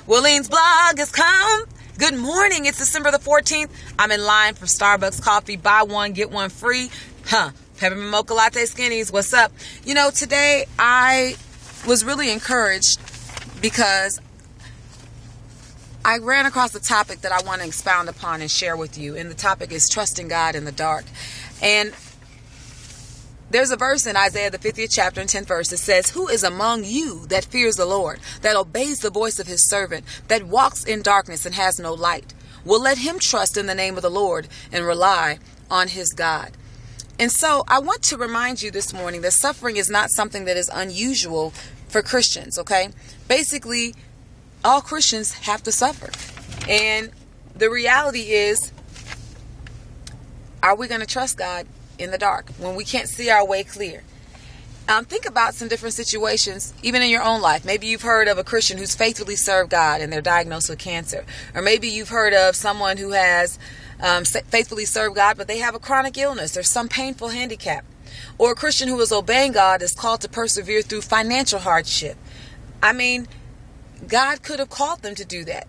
Willene's blog has come. Good morning. It's December the 14th. I'm in line for Starbucks coffee. Buy one, get one free. Peppermint mocha latte skinnies. What's up? You know, today I was really encouraged because I ran across a topic that I want to expound upon and share with you. And the topic is trusting God in the dark. And there's a verse in Isaiah the 50th chapter and 10th verse that says, "Who is among you that fears the Lord, that obeys the voice of his servant, that walks in darkness and has no light? Well, let him trust in the name of the Lord and rely on his God." And so I want to remind you this morning that suffering is not something that is unusual for Christians, okay? Basically, all Christians have to suffer. And the reality is, are we going to trust God in the dark when we can't see our way clear? Think about some different situations, even in your own life. Maybe you've heard of a Christian who's faithfully served God and they're diagnosed with cancer. Or maybe you've heard of someone who has faithfully served God, but they have a chronic illness or some painful handicap. Or a Christian who is obeying God is called to persevere through financial hardship. I mean, God could have called them to do that.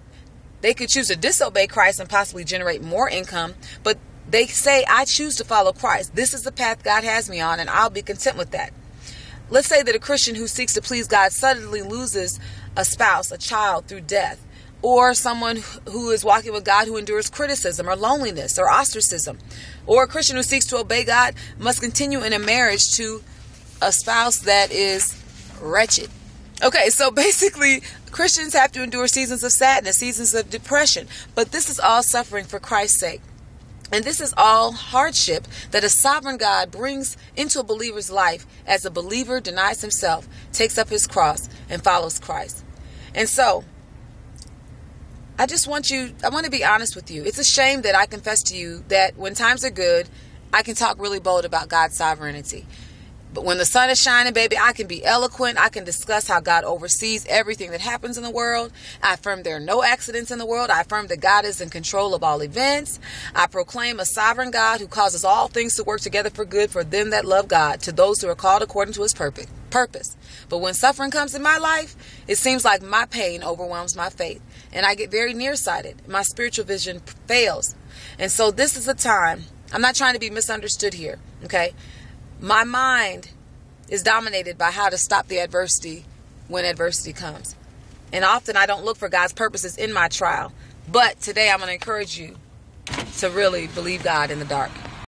They could choose to disobey Christ and possibly generate more income, but they say, I choose to follow Christ. This is the path God has me on, and I'll be content with that. Let's say that a Christian who seeks to please God suddenly loses a spouse, a child through death, or someone who is walking with God who endures criticism or loneliness or ostracism, or a Christian who seeks to obey God must continue in a marriage to a spouse that is wretched. Okay, so basically, Christians have to endure seasons of sadness, seasons of depression, but this is all suffering for Christ's sake. And this is all hardship that a sovereign God brings into a believer's life as a believer denies himself, takes up his cross, and follows Christ. And so, I want to be honest with you. It's a shame that I confess to you that when times are good, I can talk really bold about God's sovereignty. But when the sun is shining, baby, I can be eloquent. I can discuss how God oversees everything that happens in the world. I affirm there are no accidents in the world. I affirm that God is in control of all events. I proclaim a sovereign God who causes all things to work together for good for them that love God, to those who are called according to his purpose. But when suffering comes in my life, it seems like my pain overwhelms my faith. And I get very nearsighted. My spiritual vision fails. And so this is a time, I'm not trying to be misunderstood here, okay? My mind is dominated by how to stop the adversity when adversity comes. And often I don't look for God's purposes in my trial. But today I'm going to encourage you to really believe God in the dark.